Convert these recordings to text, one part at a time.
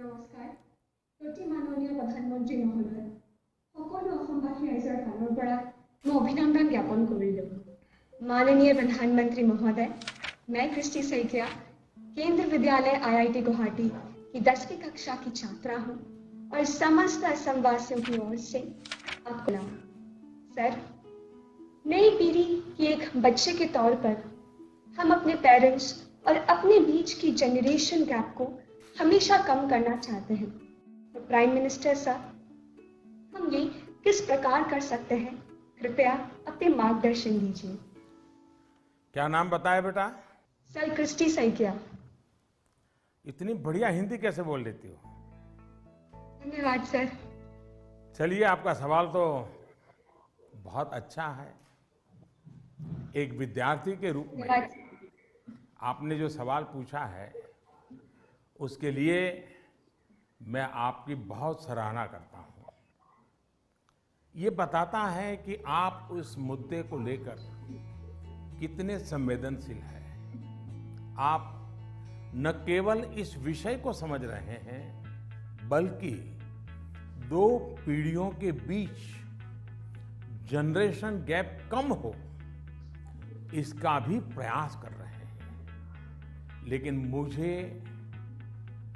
নমস্কাৰ। প্ৰতি মাননীয় প্ৰধানমন্ত্ৰী মহোদয়, সকলো অসমবাসী ৰাইজৰ ফালৰ পৰা মই অভিনন্দন জ্ঞাপন কৰিলোঁ। माननीय प्रधानमंत्री महोदय, मैं कृष्टि सैकिया केंद्रीय विद्यालय IIT गुवाहाटी की 10वीं कक्षा की छात्रा हूँ और समस्त असम वासियों की ओर से आपको सर, नई पीढ़ी की एक बच्चे के तौर पर हम अपने पेरेंट्स और अपने बीच की जनरेशन गैप को हमेशा कम करना चाहते हैं। तो प्राइम मिनिस्टर सर, हम ये किस प्रकार कर सकते हैं? कृपया अपने मार्गदर्शन दीजिए। क्या नाम बताया बेटा? Sir, Christy Saikia. इतनी बढ़िया हिंदी कैसे बोल लेती हो? धन्यवाद सर। चलिए, आपका सवाल तो बहुत अच्छा है। एक विद्यार्थी के रूप में आपने जो सवाल पूछा है उसके लिए मैं आपकी बहुत सराहना करता हूं। ये बताता है कि आप उस मुद्दे को लेकर कितने संवेदनशील हैं। आप न केवल इस विषय को समझ रहे हैं बल्कि दो पीढ़ियों के बीच जनरेशन गैप कम हो इसका भी प्रयास कर रहे हैं। लेकिन मुझे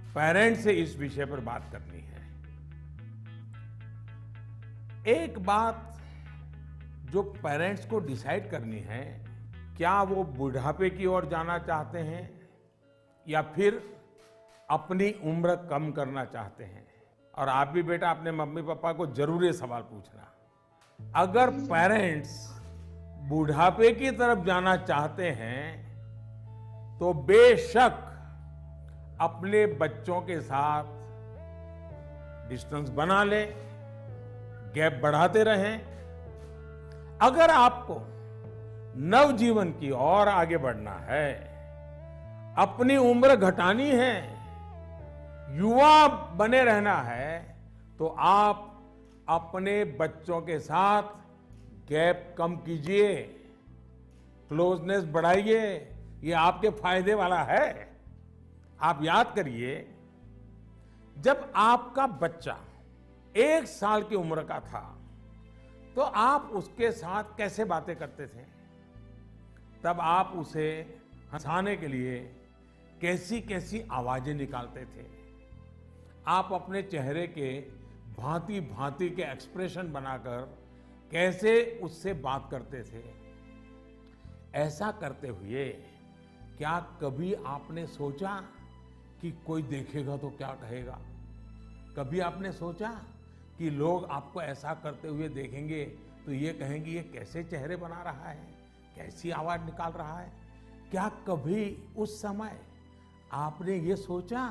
पेरेंट्स से इस विषय पर बात करनी है। एक बात जो पेरेंट्स को डिसाइड करनी है, क्या वो बुढ़ापे की ओर जाना चाहते हैं या फिर अपनी उम्र कम करना चाहते हैं। और आप भी बेटा अपने मम्मी पापा को जरूर ये सवाल पूछना। अगर पेरेंट्स बुढ़ापे की तरफ जाना चाहते हैं तो बेशक अपने बच्चों के साथ डिस्टेंस बना ले, गैप बढ़ाते रहें। अगर आपको नवजीवन की ओर आगे बढ़ना है, अपनी उम्र घटानी है, युवा बने रहना है, तो आप अपने बच्चों के साथ गैप कम कीजिए, क्लोजनेस बढ़ाइए। ये आपके फायदे वाला है। आप याद करिए, जब आपका बच्चा 1 साल की उम्र का था तो आप उसके साथ कैसे बातें करते थे? तब आप उसे हंसाने के लिए कैसी कैसी आवाजें निकालते थे। आप अपने चेहरे के भांति भांति के एक्सप्रेशन बनाकर कैसे उससे बात करते थे। ऐसा करते हुए क्या कभी आपने सोचा कि कोई देखेगा तो क्या कहेगा? कभी आपने सोचा कि लोग आपको ऐसा करते हुए देखेंगे तो ये कहेंगे ये कैसे चेहरे बना रहा है, कैसी आवाज निकाल रहा है? क्या कभी उस समय आपने ये सोचा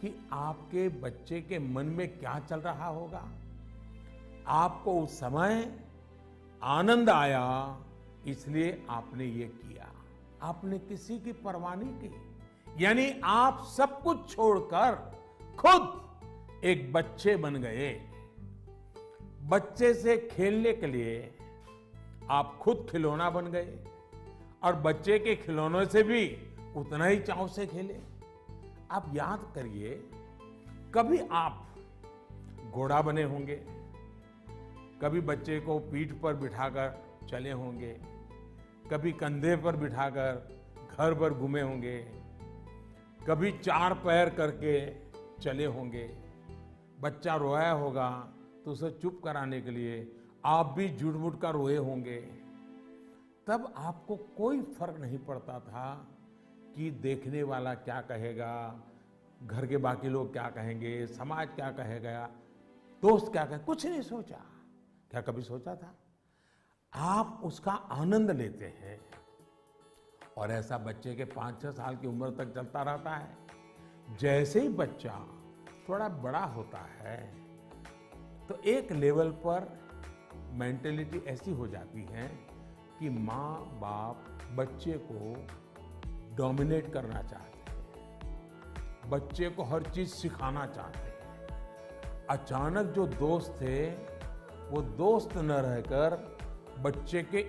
कि आपके बच्चे के मन में क्या चल रहा होगा? आपको उस समय आनंद आया, इसलिए आपने ये किया। आपने किसी की परवाह नहीं की, यानी आप सब कुछ छोड़कर खुद एक बच्चे बन गए। बच्चे से खेलने के लिए आप खुद खिलौना बन गए और बच्चे के खिलौनों से भी उतना ही चाव से खेले। आप याद करिए, कभी आप घोड़ा बने होंगे, कभी बच्चे को पीठ पर बिठाकर चले होंगे, कभी कंधे पर बिठाकर घर भर घूमे होंगे, कभी 4 पैर करके चले होंगे। बच्चा रोया होगा तो उसे चुप कराने के लिए आप भी जुट-मुट कर रोए होंगे। तब आपको कोई फर्क नहीं पड़ता था कि देखने वाला क्या कहेगा, घर के बाकी लोग क्या कहेंगे, समाज क्या कहेगा, दोस्त क्या कहेगा, कुछ नहीं सोचा। क्या कभी सोचा था? आप उसका आनंद लेते हैं और ऐसा बच्चे के 5-6 साल की उम्र तक चलता रहता है। जैसे ही बच्चा थोड़ा बड़ा होता है तो एक लेवल पर मेंटेलिटी ऐसी हो जाती है कि माँ बाप बच्चे को डोमिनेट करना चाहते हैं, बच्चे को हर चीज सिखाना चाहते हैं। अचानक जो दोस्त थे वो दोस्त न रहकर बच्चे के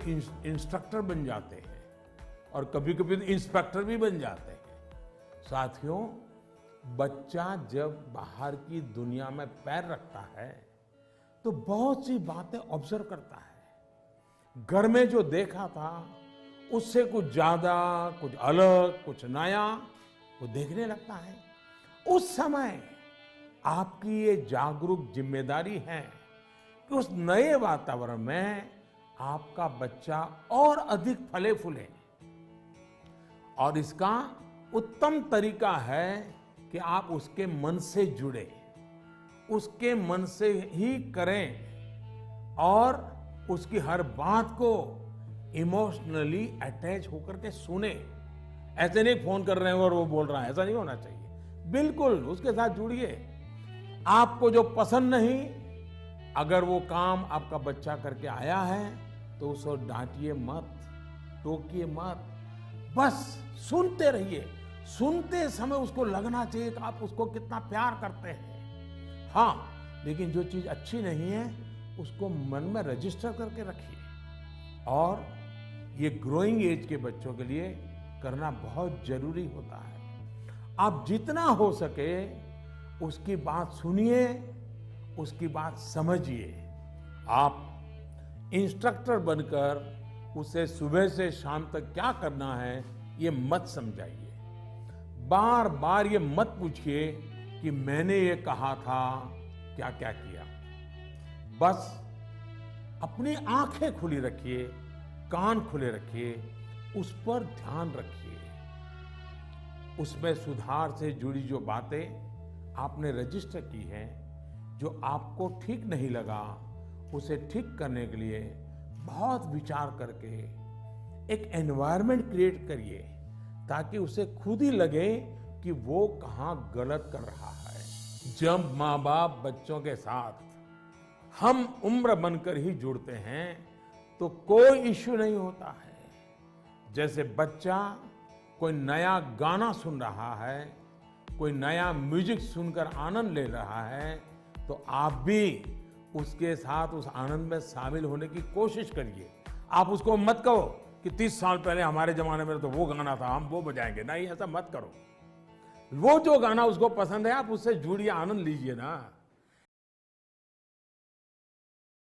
इंस्ट्रक्टर बन जाते हैं और कभी कभी इंस्पेक्टर भी बन जाते हैं। साथियों, बच्चा जब बाहर की दुनिया में पैर रखता है तो बहुत सी बातें ऑब्जर्व करता है। घर में जो देखा था उससे कुछ ज्यादा, कुछ अलग, कुछ नया वो देखने लगता है। उस समय आपकी ये जागरूक जिम्मेदारी है कि उस नए वातावरण में आपका बच्चा और अधिक फले फूले। और इसका उत्तम तरीका है कि आप उसके मन से जुड़े, उसके मन से ही करें और उसकी हर बात को इमोशनली अटैच होकर के सुने। ऐसे नहीं फोन कर रहे हैं और वो बोल रहा है, ऐसा नहीं होना चाहिए। बिल्कुल उसके साथ जुड़िए। आपको जो पसंद नहीं, अगर वो काम आपका बच्चा करके आया है तो उसको डांटिए मत, टोकिए मत, बस सुनते रहिए। सुनते समय उसको लगना चाहिए कि आप उसको कितना प्यार करते हैं। हाँ, लेकिन जो चीज अच्छी नहीं है उसको मन में रजिस्टर करके रखिए। और ये ग्रोइंग एज के बच्चों के लिए करना बहुत जरूरी होता है। आप जितना हो सके उसकी बात सुनिए, उसकी बात समझिए। आप इंस्ट्रक्टर बनकर उसे सुबह से शाम तक क्या करना है ये मत समझाइए। बार बार ये मत पूछिए कि मैंने ये कहा था, क्या क्या किया। बस अपनी आंखें खुली रखिए, कान खुले रखिए, उस पर ध्यान रखिए। उसमें सुधार से जुड़ी जो बातें आपने रजिस्टर की हैं, जो आपको ठीक नहीं लगा, उसे ठीक करने के लिए बहुत विचार करके एक एनवायरनमेंट क्रिएट करिए ताकि उसे खुद ही लगे कि वो कहाँ गलत कर रहा है। जब माँ बाप बच्चों के साथ हम उम्र बनकर ही जुड़ते हैं तो कोई इश्यू नहीं होता है। जैसे बच्चा कोई नया गाना सुन रहा है, कोई नया म्यूजिक सुनकर आनंद ले रहा है, तो आप भी उसके साथ उस आनंद में शामिल होने की कोशिश करिए। आप उसको मत कहो कि 30 साल पहले हमारे जमाने में तो वो गाना था, हम वो बजाएंगे। नहीं, ऐसा मत करो। वो जो गाना उसको पसंद है आप उससे जुड़िए, आनंद लीजिए ना।